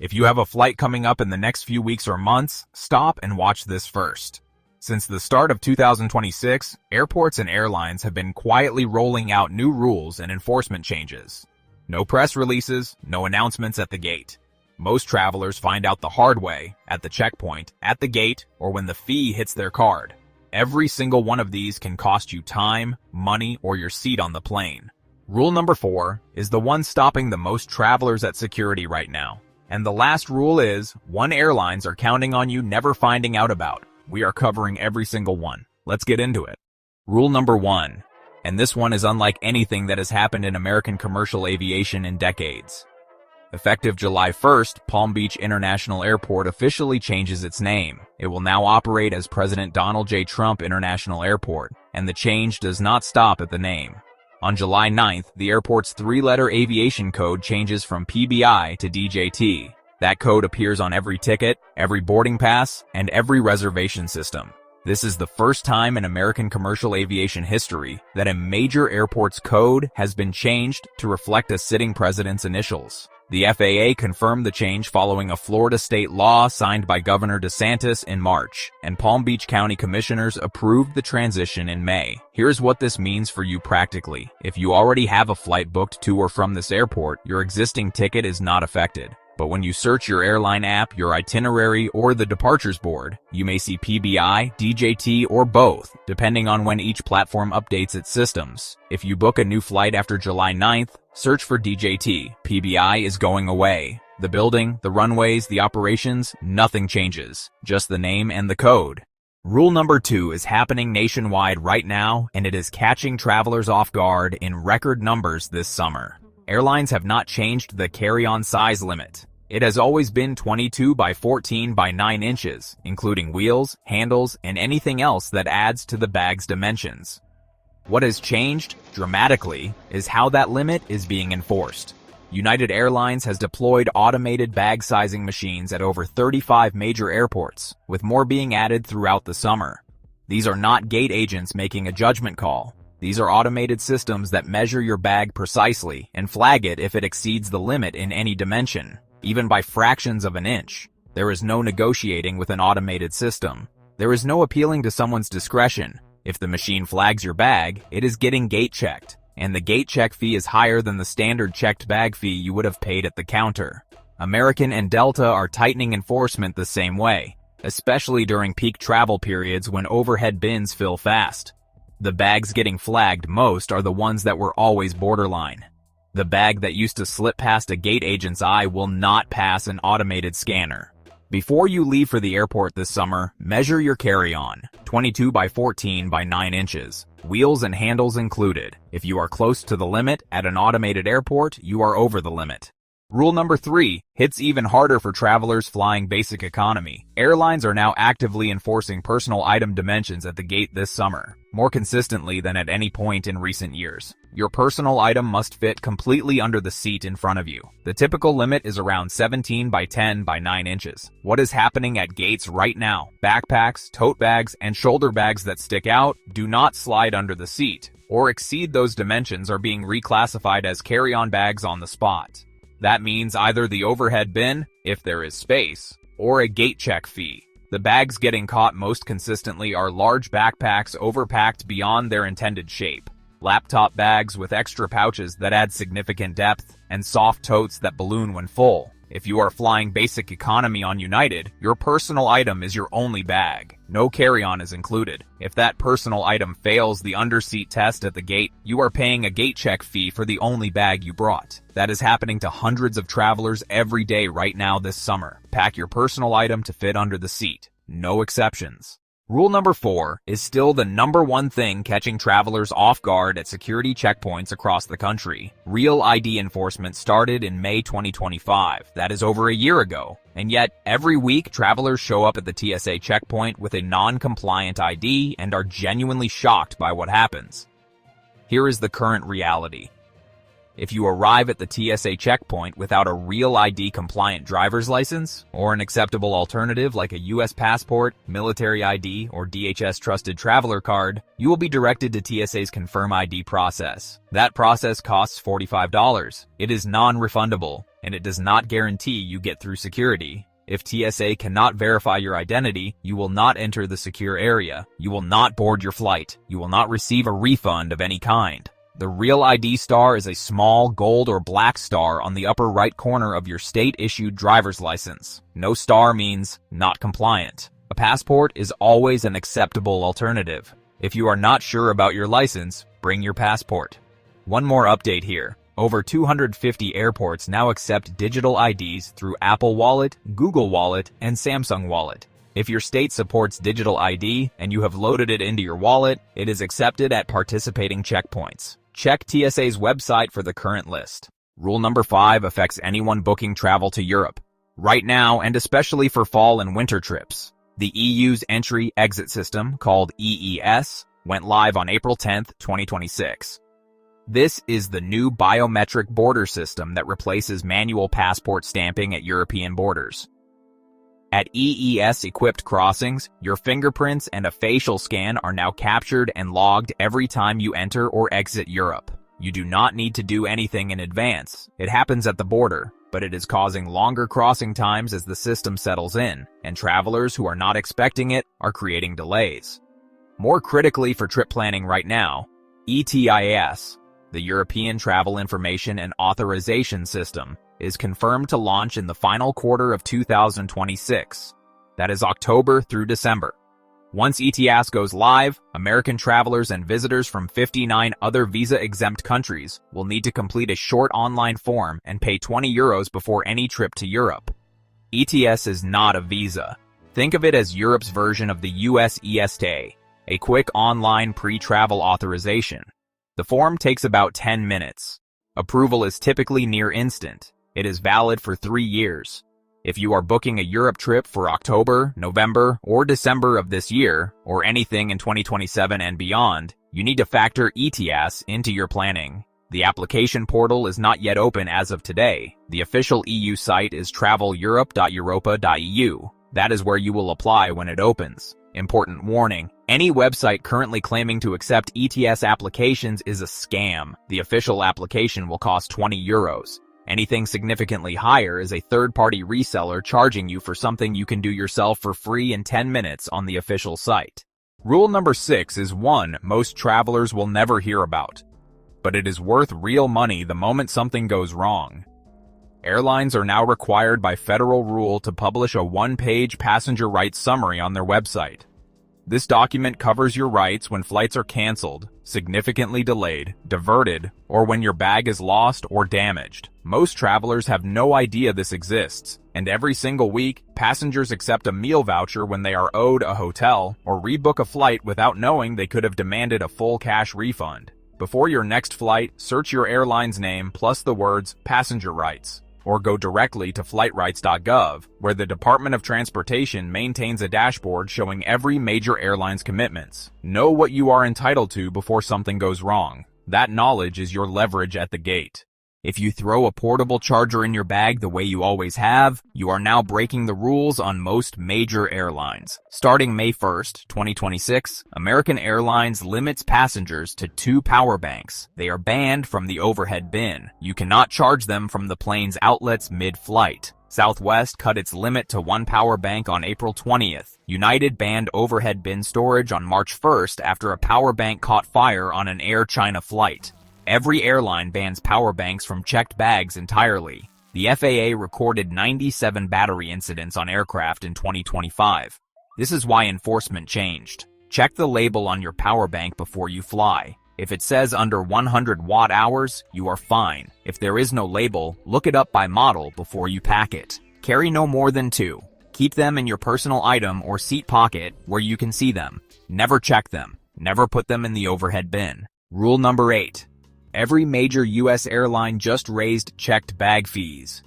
If you have a flight coming up in the next few weeks or months, stop and watch this first. Since the start of 2026, airports and airlines have been quietly rolling out new rules and enforcement changes. No press releases, no announcements at the gate. Most travelers find out the hard way, at the checkpoint, at the gate, or when the fee hits their card. Every single one of these can cost you time, money, or your seat on the plane. Rule number 4 is the one stopping the most travelers at security right now. And the last rule is, one airlines are counting on you never finding out about. We are covering every single one. Let's get into it. Rule number 1. And this one is unlike anything that has happened in American commercial aviation in decades. Effective July 1st, Palm Beach International Airport officially changes its name. It will now operate as President Donald J. Trump International Airport, and the change does not stop at the name. On July 9th, the airport's 3-letter aviation code changes from PBI to DJT. That code appears on every ticket, every boarding pass, and every reservation system. This is the first time in American commercial aviation history that a major airport's code has been changed to reflect a sitting president's initials. The FAA confirmed the change following a Florida state law signed by Governor DeSantis in March, and Palm Beach County commissioners approved the transition in May. Here's what this means for you practically. If you already have a flight booked to or from this airport, your existing ticket is not affected. But when you search your airline app, your itinerary, or the departures board, you may see PBI, DJT, or both, depending on when each platform updates its systems. If you book a new flight after July 9th, search for DJT. PBI is going away. The building, the runways, the operations, nothing changes. Just the name and the code. Rule number 2 is happening nationwide right now, and it is catching travelers off guard in record numbers this summer. Airlines have not changed the carry-on size limit. It has always been 22 by 14 by 9 inches, including wheels, handles, and anything else that adds to the bag's dimensions. What has changed, dramatically, is how that limit is being enforced. United Airlines has deployed automated bag sizing machines at over 35 major airports, with more being added throughout the summer. These are not gate agents making a judgment call. These are automated systems that measure your bag precisely and flag it if it exceeds the limit in any dimension, even by fractions of an inch. There is no negotiating with an automated system. There is no appealing to someone's discretion. If the machine flags your bag, it is getting gate checked, and the gate check fee is higher than the standard checked bag fee you would have paid at the counter. American and Delta are tightening enforcement the same way, especially during peak travel periods when overhead bins fill fast. The bags getting flagged most are the ones that were always borderline. The bag that used to slip past a gate agent's eye will not pass an automated scanner. Before you leave for the airport this summer, measure your carry-on, 22 by 14 by 9 inches, wheels and handles included. If you are close to the limit at an automated airport, you are over the limit. Rule number 3 hits even harder for travelers flying basic economy. Airlines are now actively enforcing personal item dimensions at the gate this summer, more consistently than at any point in recent years. Your personal item must fit completely under the seat in front of you. The typical limit is around 17 by 10 by 9 inches. What is happening at gates right now? Backpacks, tote bags, and shoulder bags that stick out do not slide under the seat, or exceed those dimensions are being reclassified as carry-on bags on the spot. That means either the overhead bin, if there is space, or a gate check fee. The bags getting caught most consistently are large backpacks overpacked beyond their intended shape, laptop bags with extra pouches that add significant depth, and soft totes that balloon when full. If you are flying basic economy on United, your personal item is your only bag. No carry-on is included. If that personal item fails the underseat test at the gate, you are paying a gate check fee for the only bag you brought. That is happening to hundreds of travelers every day right now this summer. Pack your personal item to fit under the seat. No exceptions. Rule number 4 is still the number one thing catching travelers off guard at security checkpoints across the country. Real ID enforcement started in May 2025. That is over a year ago. And yet, every week, travelers show up at the TSA checkpoint with a non-compliant ID and are genuinely shocked by what happens. Here is the current reality. If you arrive at the TSA checkpoint without a real ID-compliant driver's license, or an acceptable alternative like a U.S. passport, military ID, or DHS Trusted Traveler Card, you will be directed to TSA's Confirm ID process. That process costs $45. It is non-refundable, and it does not guarantee you get through security. If TSA cannot verify your identity, you will not enter the secure area. You will not board your flight. You will not receive a refund of any kind. The Real ID star is a small gold or black star on the upper right corner of your state-issued driver's license. No star means not compliant. A passport is always an acceptable alternative. If you are not sure about your license, bring your passport. One more update here. Over 250 airports now accept digital IDs through Apple Wallet, Google Wallet, and Samsung Wallet. If your state supports digital ID and you have loaded it into your wallet, it is accepted at participating checkpoints. Check TSA's website for the current list. Rule number 5 affects anyone booking travel to Europe. Right now, and especially for fall and winter trips, the EU's entry-exit system, called EES, went live on April 10, 2026. This is the new biometric border system that replaces manual passport stamping at European borders. At EES-equipped crossings, your fingerprints and a facial scan are now captured and logged every time you enter or exit Europe. You do not need to do anything in advance. It happens at the border, but it is causing longer crossing times as the system settles in, and travelers who are not expecting it are creating delays. More critically for trip planning right now, ETIAS, the European Travel Information and Authorization System, is confirmed to launch in the final quarter of 2026. That is October through December. Once ETIAS goes live, American travelers and visitors from 59 other visa-exempt countries will need to complete a short online form and pay €20 before any trip to Europe. ETIAS is not a visa. Think of it as Europe's version of the US ESTA, a quick online pre-travel authorization. The form takes about 10 minutes. Approval is typically near instant. It is valid for 3 years. If you are booking a Europe trip for October, November, or December of this year, or anything in 2027 and beyond, you need to factor ETIAS into your planning. The application portal is not yet open as of today. The official EU site is traveleurope.europa.eu. That is where you will apply when it opens. Important warning: any website currently claiming to accept ETIAS applications is a scam. The official application will cost €20. Anything significantly higher is a third-party reseller charging you for something you can do yourself for free in 10 minutes on the official site. Rule number 6 is one most travelers will never hear about, but it is worth real money the moment something goes wrong. Airlines are now required by federal rule to publish a one-page passenger rights summary on their website. This document covers your rights when flights are canceled, significantly delayed, diverted, or when your bag is lost or damaged. Most travelers have no idea this exists, and every single week, passengers accept a meal voucher when they are owed a hotel, or rebook a flight without knowing they could have demanded a full cash refund. Before your next flight, search your airline's name plus the words passenger rights, or go directly to flightrights.gov, where the Department of Transportation maintains a dashboard showing every major airline's commitments. Know what you are entitled to before something goes wrong. That knowledge is your leverage at the gate. If you throw a portable charger in your bag the way you always have, you are now breaking the rules on most major airlines. Starting May 1st, 2026, American Airlines limits passengers to 2 power banks. They are banned from the overhead bin. You cannot charge them from the plane's outlets mid-flight. Southwest cut its limit to 1 power bank on April 20th. United banned overhead bin storage on March 1st after a power bank caught fire on an Air China flight. Every airline bans power banks from checked bags entirely. The FAA recorded 97 battery incidents on aircraft in 2025. This is why enforcement changed. Check the label on your power bank before you fly. If it says under 100 watt-hours, you are fine. If there is no label, look it up by model before you pack it. Carry no more than 2. Keep them in your personal item or seat pocket where you can see them. Never check them. Never put them in the overhead bin. Rule number 8. Every major U.S. airline just raised checked bag fees.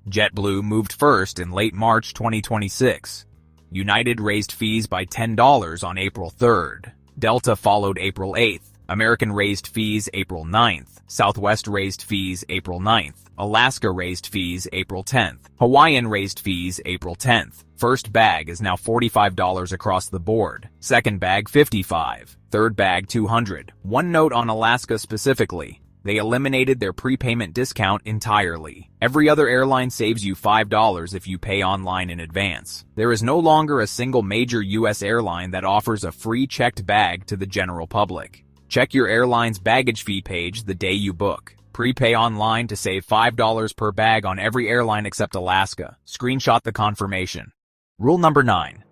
JetBlue moved first in late March 2026. United raised fees by $10 on April 3rd. Delta followed April 8th. American raised fees April 9th. Southwest raised fees April 9th. Alaska raised fees April 10th. Hawaiian raised fees April 10th. First bag is now $45 across the board. Second bag $55. Third bag $200. One note on Alaska specifically. They eliminated their prepayment discount entirely. Every other airline saves you $5 if you pay online in advance. There is no longer a single major U.S. airline that offers a free checked bag to the general public. Check your airline's baggage fee page the day you book. Prepay online to save $5 per bag on every airline except Alaska. Screenshot the confirmation. Rule number 9.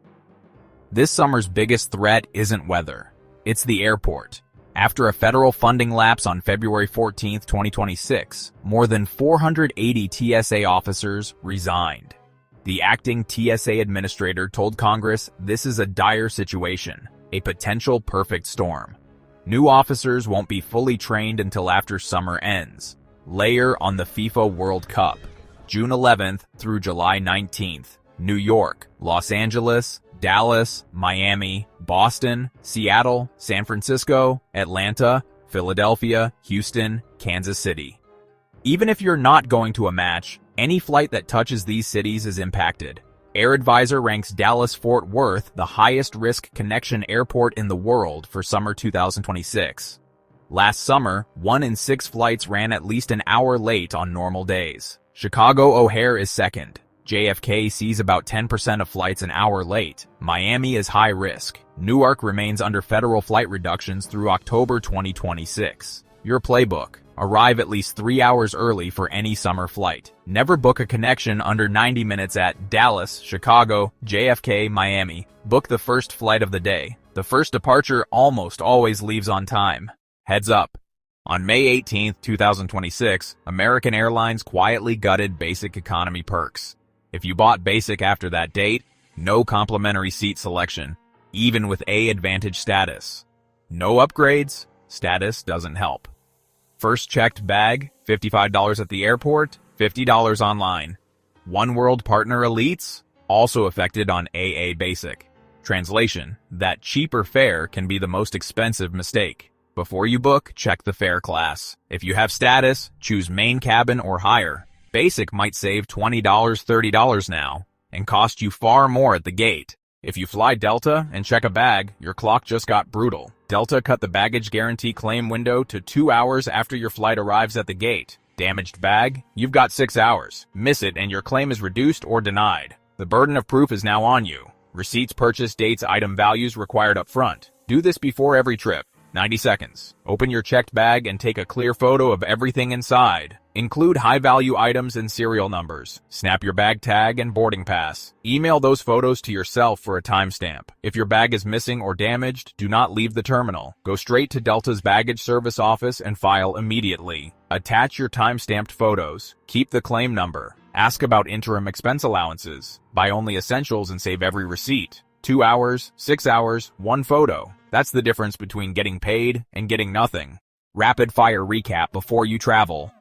This summer's biggest threat isn't weather. It's the airport. After a federal funding lapse on February 14, 2026, more than 480 TSA officers resigned. The acting TSA administrator told Congress this is a dire situation, a potential perfect storm. New officers won't be fully trained until after summer ends. Layer on the FIFA World Cup, June 11th through July 19th. New York, Los Angeles, Dallas, Miami, Boston, Seattle, San Francisco, Atlanta, Philadelphia, Houston, Kansas City. Even if you're not going to a match, any flight that touches these cities is impacted. AirAdvisor ranks Dallas-Fort Worth the highest risk connection airport in the world for summer 2026. Last summer, 1 in 6 flights ran at least an hour late on normal days. Chicago O'Hare is second. JFK sees about 10% of flights an hour late. Miami is high risk. Newark remains under federal flight reductions through October 2026. Your playbook. Arrive at least 3 hours early for any summer flight. Never book a connection under 90 minutes at Dallas, Chicago, JFK, Miami. Book the first flight of the day. The first departure almost always leaves on time. Heads up. On May 18, 2026, American Airlines quietly gutted Basic Economy perks. If you bought Basic after that date, no complimentary seat selection, even with A Advantage status. No upgrades, status doesn't help. First checked bag, $55 at the airport, $50 online. One World Partner Elites, also affected on AA Basic. Translation, that cheaper fare can be the most expensive mistake. Before you book, check the fare class. If you have status, choose main cabin or higher. Basic might save $20, $30 now, and cost you far more at the gate. If you fly Delta and check a bag, your clock just got brutal. Delta cut the baggage guarantee claim window to 2 hours after your flight arrives at the gate. Damaged bag? You've got 6 hours. Miss it and your claim is reduced or denied. The burden of proof is now on you. Receipts, purchase dates, item values required up front. Do this before every trip. 90 seconds. Open your checked bag and take a clear photo of everything inside. Include high-value items and serial numbers. Snap your bag tag and boarding pass. Email those photos to yourself for a timestamp. If your bag is missing or damaged, do not leave the terminal. Go straight to Delta's baggage service office and file immediately. Attach your time-stamped photos. Keep the claim number. Ask about interim expense allowances. Buy only essentials and save every receipt. 2 hours, 6 hours, 1 photo. That's the difference between getting paid and getting nothing. Rapid fire recap before you travel.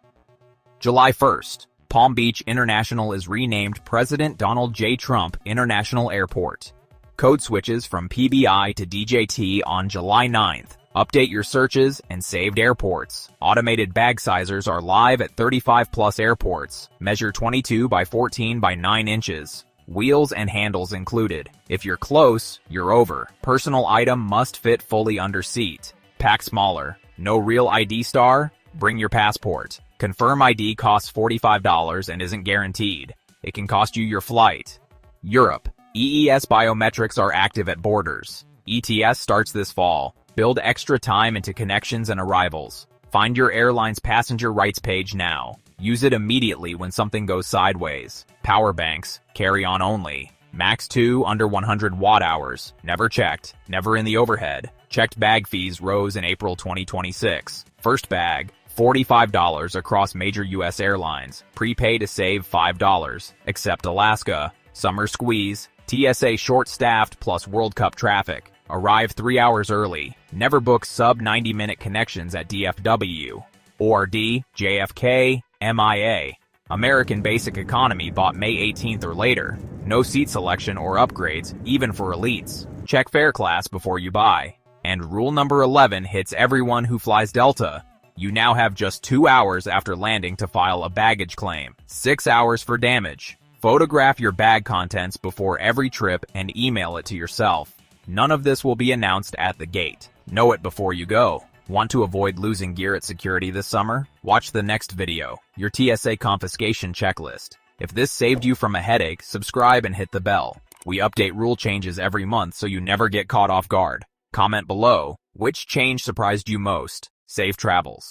July 1st, Palm Beach International is renamed President Donald J. Trump International Airport. Code switches from PBI to DJT on July 9th. Update your searches and saved airports. Automated bag sizers are live at 35+ airports. Measure 22 by 14 by 9 inches. Wheels and handles included. If you're close, you're over. Personal item must fit fully under seat. Pack smaller. No real ID star? Bring your passport. Confirm ID costs $45 and isn't guaranteed. It can cost you your flight. Europe. EES biometrics are active at borders. ETS starts this fall. Build extra time into connections and arrivals. Find your airline's passenger rights page now. Use it immediately when something goes sideways. Power banks, carry on only. Max 2 under 100 watt-hours. Never checked, never in the overhead. Checked bag fees rose in April 2026. First bag, $45 across major U.S. airlines. Prepay to save $5, except Alaska. Summer squeeze. TSA short-staffed plus World Cup traffic. Arrive 3 hours early. Never book sub-90-minute connections at DFW. ORD, JFK, MIA. American Basic Economy bought May 18th or later. No seat selection or upgrades, even for elites. Check fare class before you buy. And rule number 11 hits everyone who flies Delta. You now have just 2 hours after landing to file a baggage claim, 6 hours for damage. Photograph your bag contents before every trip and email it to yourself. None of this will be announced at the gate. Know it before you go. Want to avoid losing gear at security this summer? Watch the next video, your TSA confiscation checklist. If this saved you from a headache, subscribe and hit the bell. We update rule changes every month so you never get caught off guard. Comment below, which change surprised you most? Safe travels.